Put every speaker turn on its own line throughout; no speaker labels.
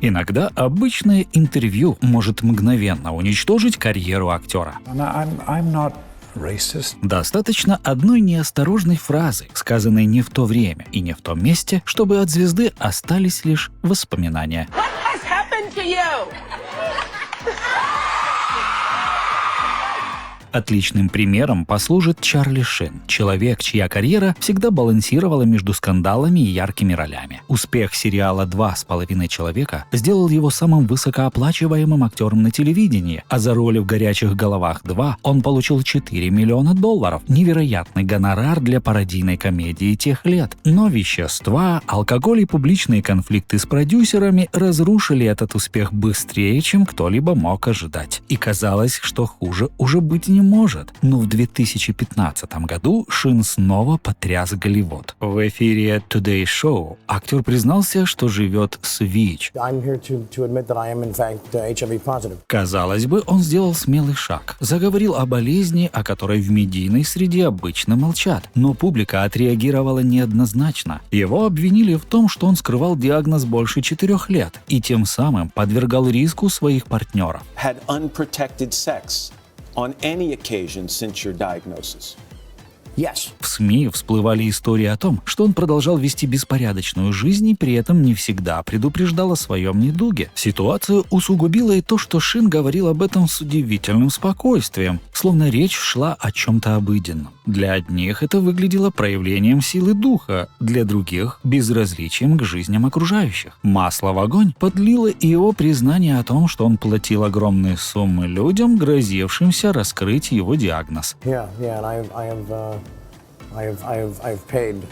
Иногда обычное интервью может мгновенно уничтожить карьеру актера. Достаточно одной неосторожной фразы, сказанной не в то время и не в том месте, чтобы от звезды остались лишь воспоминания. Отличным примером послужит Чарли Шин, человек, чья карьера всегда балансировала между скандалами и яркими ролями. Успех сериала «2,5 человека» сделал его самым высокооплачиваемым актером на телевидении, а за роли в «Горячих головах 2» он получил $4 миллиона. Невероятный гонорар для пародийной комедии тех лет. Но вещества, алкоголь и публичные конфликты с продюсерами разрушили этот успех быстрее, чем кто-либо мог ожидать. И казалось, что хуже уже быть не может. Но в 2015 году Шин снова потряс Голливуд. В эфире Today Show актер признался, что живет с ВИЧ. Казалось бы, он сделал смелый шаг. Заговорил о болезни, о которой в медийной среде обычно молчат. Но публика отреагировала неоднозначно. Его обвинили в том, что он скрывал диагноз больше 4 лет и тем самым подвергал риску своих партнеров.
On any occasion since your diagnosis?
Yes. В СМИ всплывали истории о том, что он продолжал вести беспорядочную жизнь и при этом не всегда предупреждал о своем недуге. Ситуацию усугубило и то, что Шин говорил об этом с удивительным спокойствием, словно речь шла о чем-то обыденном. Для одних это выглядело проявлением силы духа, для других – безразличием к жизням окружающих. Масло в огонь подлило и его признание о том, что он платил огромные суммы людям, грозившимся раскрыть его диагноз.
I've paid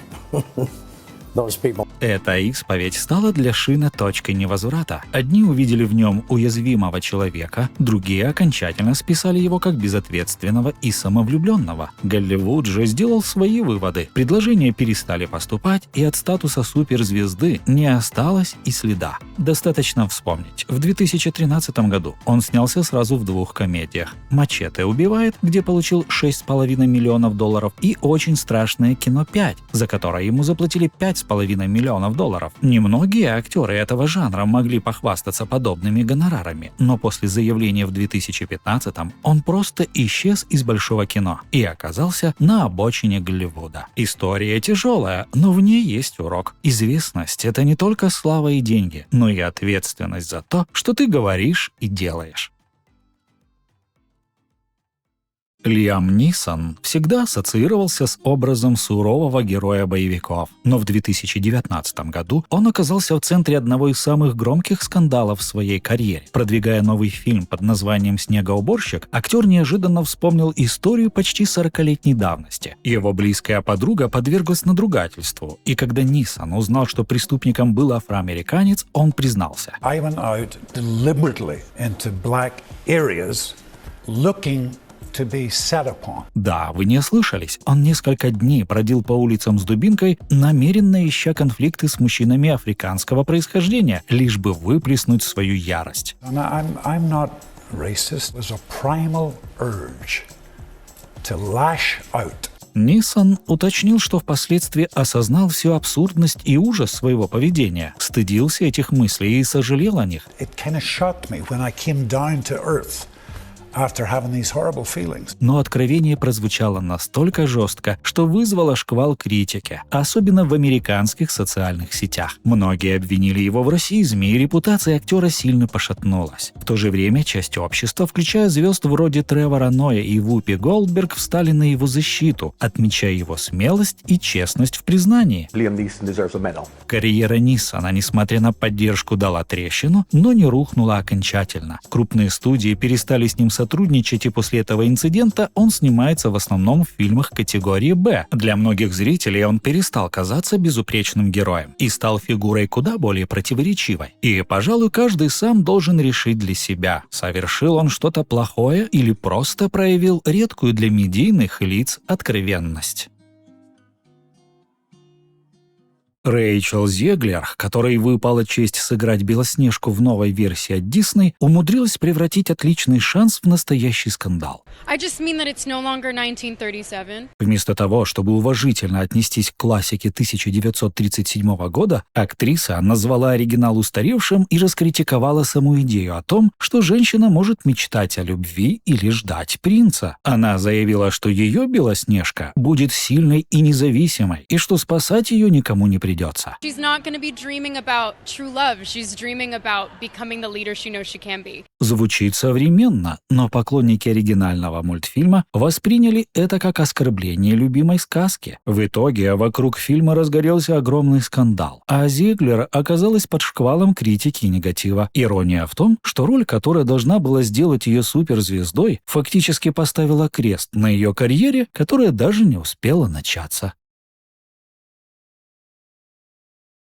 those people.
Эта исповедь стала для Шина точкой невозврата. Одни увидели в нем уязвимого человека, другие окончательно списали его как безответственного и самовлюбленного. Голливуд же сделал свои выводы. Предложения перестали поступать, и от статуса суперзвезды не осталось и следа. Достаточно вспомнить. В 2013 году он снялся сразу в 2 комедиях. «Мачете убивает», где получил $6,5 миллиона, и «Очень страшное кино 5», за которое ему заплатили $5,5 миллиона. Немногие актеры этого жанра могли похвастаться подобными гонорарами, но после заявления в 2015-м он просто исчез из большого кино и оказался на обочине Голливуда. История тяжелая, но в ней есть урок. Известность — это не только слава и деньги, но и ответственность за то, что ты говоришь и делаешь. Лиам Нисон всегда ассоциировался с образом сурового героя боевиков, но в 2019 году он оказался в центре одного из самых громких скандалов в своей карьере. Продвигая новый фильм под названием «Снегоуборщик», актер неожиданно вспомнил историю почти 40-летней давности. Его близкая подруга подверглась надругательству, и когда Нисон узнал, что преступником был афроамериканец, он признался.
I went out deliberately into black areas looking to be set upon.
Да, вы не ослышались. Он несколько дней бродил по улицам с дубинкой, намеренно ища конфликты с мужчинами африканского происхождения, лишь бы выплеснуть свою ярость.
I'm not racist. It was a primal urge to lash out.
Нисон уточнил, что впоследствии осознал всю абсурдность и ужас своего поведения, стыдился этих мыслей и сожалел о них.
It kind of shocked me when I came down to earth. After having these horrible feelings.
Но откровение прозвучало настолько жестко, что вызвало шквал критики, особенно в американских социальных сетях. Многие обвинили его в расизме, и репутация актера сильно пошатнулась. В то же время часть общества, включая звезд вроде Тревора Ноя и Вупи Голдберг, встали на его защиту, отмечая его смелость и честность в признании. Карьера Нисона, несмотря на поддержку, дала трещину, но не рухнула окончательно. Крупные студии перестали с ним сотрудничать, и после этого инцидента он снимается в основном в фильмах категории «Б». Для многих зрителей он перестал казаться безупречным героем и стал фигурой куда более противоречивой. И, пожалуй, каждый сам должен решить для себя, совершил он что-то плохое или просто проявил редкую для медийных лиц откровенность. Рэйчел Зеглер, которой выпала честь сыграть Белоснежку в новой версии от Дисней, умудрилась превратить отличный шанс в настоящий скандал.
I just mean that it's no longer 1937.
Вместо того, чтобы уважительно отнестись к классике 1937 года, актриса назвала оригинал устаревшим и раскритиковала саму идею о том, что женщина может мечтать о любви или ждать принца. Она заявила, что ее Белоснежка будет сильной и независимой, и что спасать ее никому не придется.
She's not going to be dreaming about true love. She's dreaming about becoming the leader she knows she can be.
Звучит современно, но поклонники оригинального мультфильма восприняли это как оскорбление любимой сказки. В итоге вокруг фильма разгорелся огромный скандал, а Зиглер оказалась под шквалом критики и негатива. Ирония в том, что роль, которая должна была сделать ее суперзвездой, фактически поставила крест на ее карьере, которая даже не успела начаться.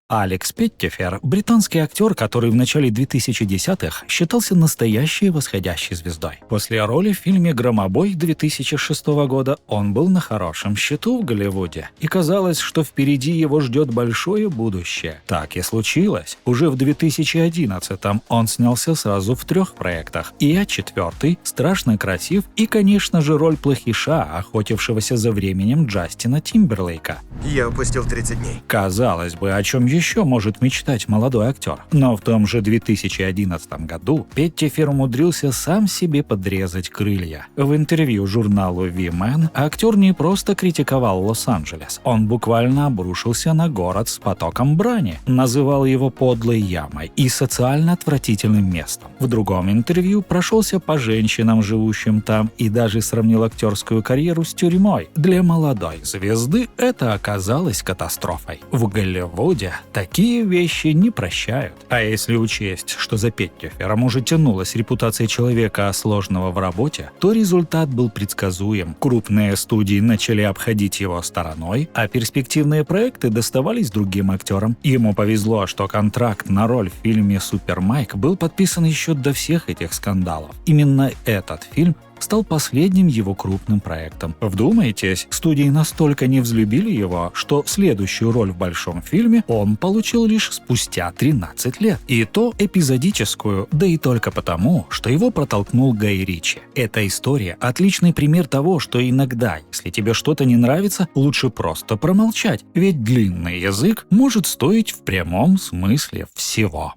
Алекс Петтифер – британский актер, который в начале 2010-х считался настоящей восходящей звездой. После роли в фильме «Громобой» 2006 года он был на хорошем счету в Голливуде, и казалось, что впереди его ждет большое будущее. Так и случилось. Уже в 2011-м он снялся сразу в 3 проектах, и «Я четвертый», «Страшно красив» и, конечно же, роль плохиша, охотившегося за временем Джастина Тимберлейка.
Я упустил 30 дней.
Казалось бы, о чем еще может мечтать молодой актер. Но в том же 2011 году Петтифер умудрился сам себе подрезать крылья. В интервью журналу V-Man актер не просто критиковал Лос-Анджелес, он буквально обрушился на город с потоком брани, называл его подлой ямой и социально отвратительным местом. В другом интервью прошелся по женщинам, живущим там, и даже сравнил актерскую карьеру с тюрьмой. Для молодой звезды это оказалось катастрофой. В Голливуде такие вещи не прощают. А если учесть, что за Петтифером уже тянулась репутация человека сложного в работе, то результат был предсказуем. Крупные студии начали обходить его стороной, а перспективные проекты доставались другим актерам. Ему повезло, что контракт на роль в фильме «Супер Майк» был подписан еще до всех этих скандалов. Именно этот фильм стал последним его крупным проектом. Вдумайтесь, студии настолько не взлюбили его, что следующую роль в большом фильме он получил лишь спустя 13 лет. И то эпизодическую, да и только потому, что его протолкнул Гай Ричи. Эта история – отличный пример того, что иногда, если тебе что-то не нравится, лучше просто промолчать, ведь длинный язык может стоить в прямом смысле всего.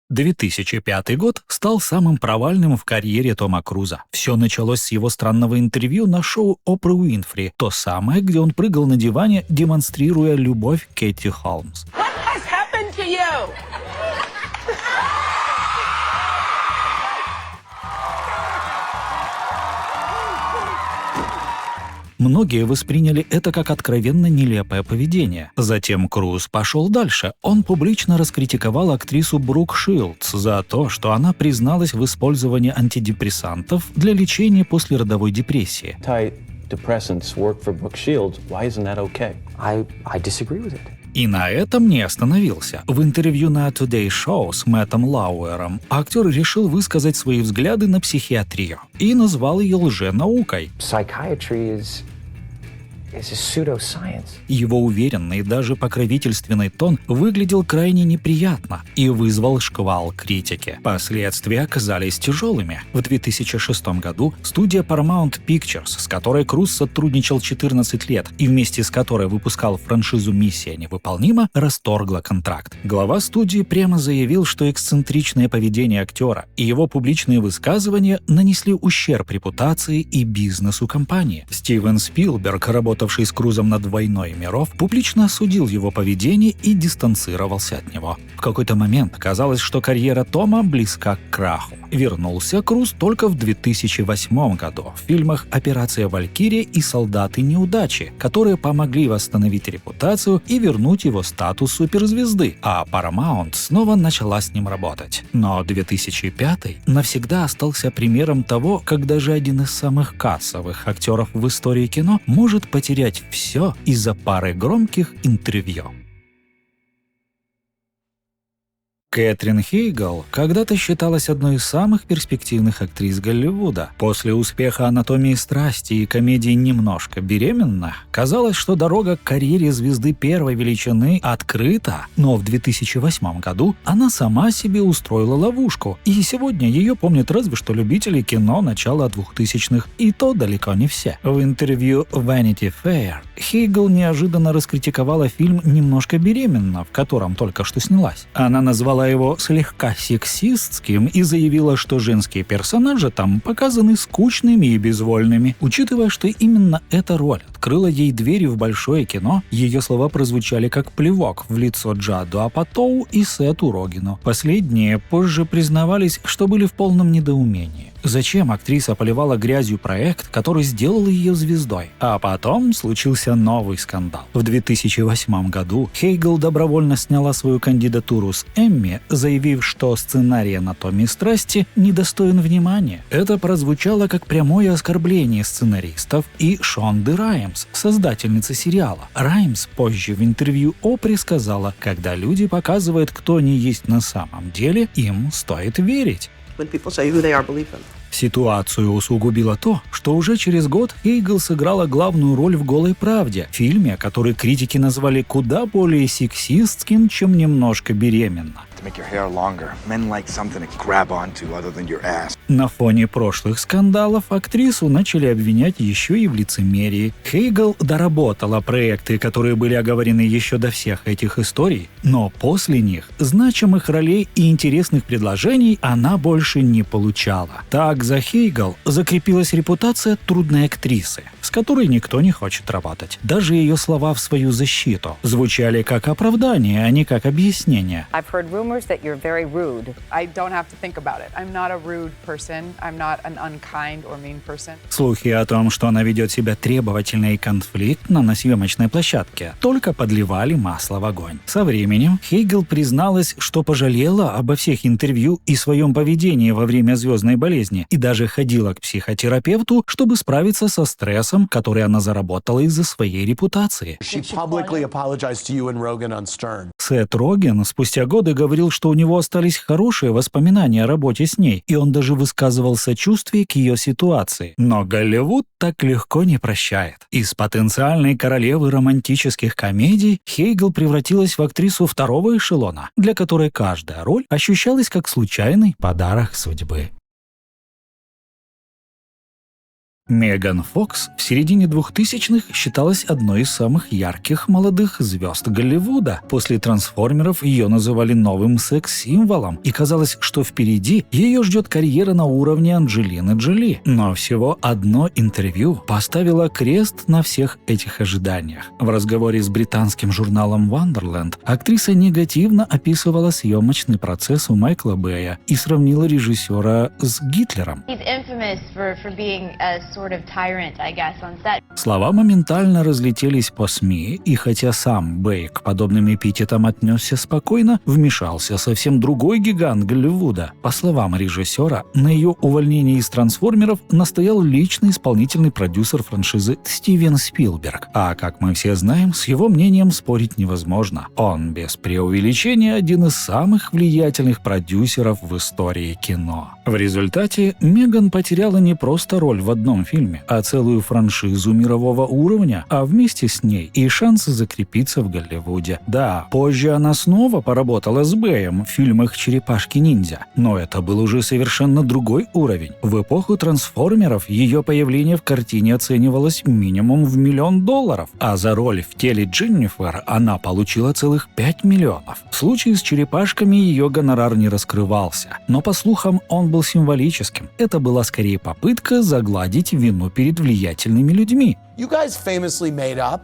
2005 год стал самым провальным в карьере Тома Круза. Все началось с его странного интервью на шоу Опры Уинфри, то самое, где он прыгал на диване, демонстрируя любовь к Кэти Холмс. Многие восприняли это как откровенно нелепое поведение. Затем Круз пошел дальше. Он публично раскритиковал актрису Брук Шилдс за то, что она призналась в использовании антидепрессантов для лечения послеродовой депрессии.
Antidepressants work for Brooke Shields. Why isn't that okay?
I disagree with it.
И на этом не остановился. В интервью на Today Show с Мэттом Лауэром актер решил высказать свои взгляды на психиатрию и назвал ее лженаукой.
Psychiatry is a pseudoscience.
Его уверенный, даже покровительственный тон выглядел крайне неприятно и вызвал шквал критики. Последствия оказались тяжелыми. В 2006 году студия Paramount Pictures, с которой Круз сотрудничал 14 лет и вместе с которой выпускал франшизу «Миссия невыполнима», расторгла контракт. Глава студии прямо заявил, что эксцентричное поведение актера и его публичные высказывания нанесли ущерб репутации и бизнесу компании. Стивен Спилберг, работавший с Крузом над «Войной миров», публично осудил его поведение и дистанцировался от него. В какой-то момент казалось, что карьера Тома близка к краху. Вернулся Круз только в 2008 году в фильмах «Операция Валькирия» и «Солдаты неудачи», которые помогли восстановить репутацию и вернуть его статус суперзвезды, а Paramount снова начала с ним работать. Но 2005 навсегда остался примером того, как даже один из самых кассовых актеров в истории кино может потерять все из-за пары громких интервью. Кэтрин Хейгл когда-то считалась одной из самых перспективных актрис Голливуда. После успеха «Анатомии страсти» и комедии «Немножко беременна» казалось, что дорога к карьере звезды первой величины открыта, но в 2008 году она сама себе устроила ловушку, и сегодня ее помнят разве что любители кино начала 2000-х, и то далеко не все. В интервью Vanity Fair Хейгл неожиданно раскритиковала фильм «Немножко беременна», в котором только что снялась. Она назвала его слегка сексистским и заявила, что женские персонажи там показаны скучными и безвольными. Учитывая, что именно эта роль открыла ей двери в большое кино, ее слова прозвучали как плевок в лицо Джаду Апатоу и Сету Рогену. Последние позже признавались, что были в полном недоумении. Зачем актриса поливала грязью проект, который сделал ее звездой? А потом случился новый скандал. В 2008 году Хейгл добровольно сняла свою кандидатуру с Эмми, заявив, что сценарий «Анатомии страсти» недостоин внимания. Это прозвучало как прямое оскорбление сценаристов и Шонды Раймс, создательницы сериала. Раймс позже в интервью Опре сказала: «Когда люди показывают, кто они есть на самом деле, им стоит верить».
When people say who they are, believe them.
Ситуацию усугубило то, что уже через год Хейгл сыграла главную роль в «Голой правде», фильме, который критики назвали куда более сексистским, чем «Немножко беременна». На фоне прошлых скандалов актрису начали обвинять еще и в лицемерии. Хейгл доработала проекты, которые были оговорены еще до всех этих историй, но после них значимых ролей и интересных предложений она больше не получала. Так за Хейгл закрепилась репутация трудной актрисы, с которой никто не хочет работать. Даже ее слова в свою защиту звучали как оправдание, а не как объяснение.
That you're very rude.
I don't have to think about it. I'm not a rude person. I'm not an unkind or mean person.
Слухи о том, что она ведет себя требовательно и конфликтно на съемочной площадке, только подливали масло в огонь. Со временем Хейгл призналась, что пожалела обо всех интервью и своем поведении во время звездной болезни, и даже ходила к психотерапевту, чтобы справиться со стрессом, который она заработала из-за своей репутации. Сет Роген спустя годы говорил, что у него остались хорошие воспоминания о работе с ней, и он даже высказывал сочувствие к ее ситуации. Но Голливуд так легко не прощает. Из потенциальной королевы романтических комедий Хейгл превратилась в актрису второго эшелона, для которой каждая роль ощущалась как случайный подарок судьбы. Меган Фокс в середине 2000-х считалась одной из самых ярких молодых звезд Голливуда. После «Трансформеров» ее называли новым секс-символом, и казалось, что впереди ее ждет карьера на уровне Анджелины Джоли. Но всего одно интервью поставило крест на всех этих ожиданиях. В разговоре с британским журналом Wonderland актриса негативно описывала съемочный процесс у Майкла Бэя и сравнила режиссера с Гитлером. Слова моментально разлетелись по СМИ, и хотя сам Бэй к подобным эпитетам отнесся спокойно, вмешался совсем другой гигант Голливуда. По словам режиссера, на ее увольнение из «Трансформеров» настоял личный исполнительный продюсер франшизы Стивен Спилберг. А как мы все знаем, с его мнением спорить невозможно. Он, без преувеличения, один из самых влиятельных продюсеров в истории кино. В результате Меган потеряла не просто роль в одном фильме, а целую франшизу мирового уровня, а вместе с ней и шансы закрепиться в Голливуде. Да, позже она снова поработала с Бэем в фильмах «Черепашки-ниндзя», но это был уже совершенно другой уровень. В эпоху «Трансформеров» ее появление в картине оценивалось минимум в $1 миллион, а за роль в теле Дженнифер она получила целых $5 миллионов. В случае с «Черепашками» ее гонорар не раскрывался, но, по слухам, он был символическим. Это была скорее попытка загладить вину перед влиятельными людьми.
You guys famously made up.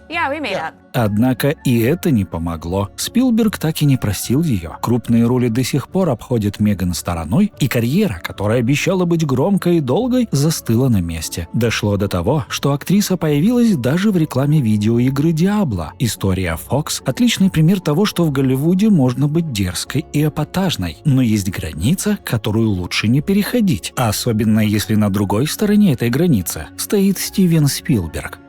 Yeah, we made up.
Однако и это не помогло. Спилберг так и не простил ее. Крупные роли до сих пор обходят Меган стороной, и карьера, которая обещала быть громкой и долгой, застыла на месте. Дошло до того, что актриса появилась даже в рекламе видеоигры Diablo. История Фокс — отличный пример того, что в Голливуде можно быть дерзкой и эпатажной, но есть граница, которую лучше не переходить, особенно если на другой стороне этой границы стоит Стивен Спилберг.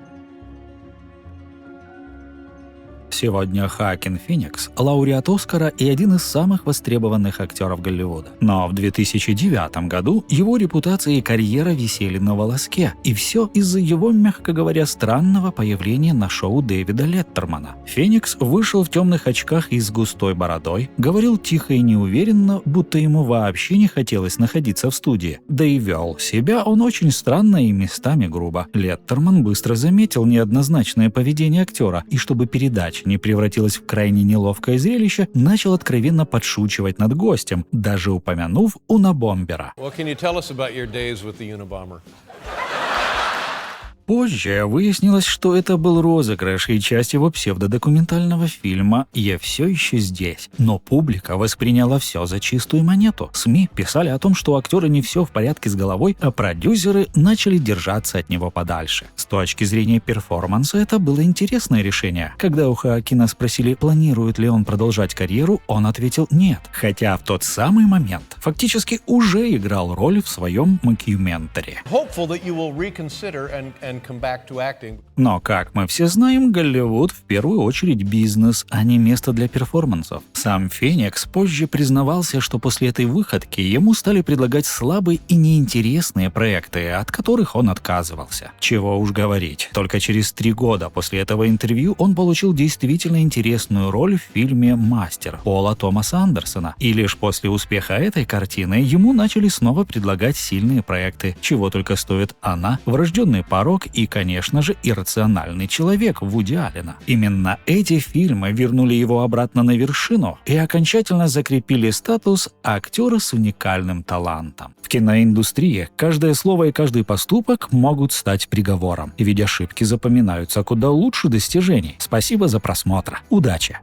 Сегодня Хоакин Феникс – лауреат Оскара и один из самых востребованных актеров Голливуда. Но в 2009 году его репутация и карьера висели на волоске, и все из-за его, мягко говоря, странного появления на шоу Дэвида Леттермана. Феникс вышел в темных очках и с густой бородой, говорил тихо и неуверенно, будто ему вообще не хотелось находиться в студии. Да и вел себя он очень странно и местами грубо. Леттерман быстро заметил неоднозначное поведение актера, и чтобы передача не превратилась в крайне неловкое зрелище, начал откровенно подшучивать над гостем, даже упомянув унабомбера.
What can you tell us about your days with the Unabomber?
Позже выяснилось, что это был розыгрыш и часть его псевдодокументального фильма «Я все еще здесь». Но публика восприняла все за чистую монету. СМИ писали о том, что у актера не все в порядке с головой, а продюсеры начали держаться от него подальше. С точки зрения перформанса это было интересное решение. Когда у Хоакина спросили, планирует ли он продолжать карьеру, он ответил «нет». Хотя в тот самый момент фактически уже играл роль в своем мокюментари.
Hopeful that you will reconsider and come back to acting.
Но, как мы все знаем, Голливуд в первую очередь бизнес, а не место для перформансов. Сам Феникс позже признавался, что после этой выходки ему стали предлагать слабые и неинтересные проекты, от которых он отказывался. Чего уж говорить, только через 3 года после этого интервью он получил действительно интересную роль в фильме «Мастер» Пола Томаса Андерсона. И лишь после успеха этой картины ему начали снова предлагать сильные проекты, чего только стоит «Она», «Врожденный порок» и, конечно же, «Иррациональный человек» Вуди Аллена. Именно эти фильмы вернули его обратно на вершину и окончательно закрепили статус актера с уникальным талантом. В киноиндустрии каждое слово и каждый поступок могут стать приговором, ведь ошибки запоминаются куда лучше достижений. Спасибо за просмотр. Удачи!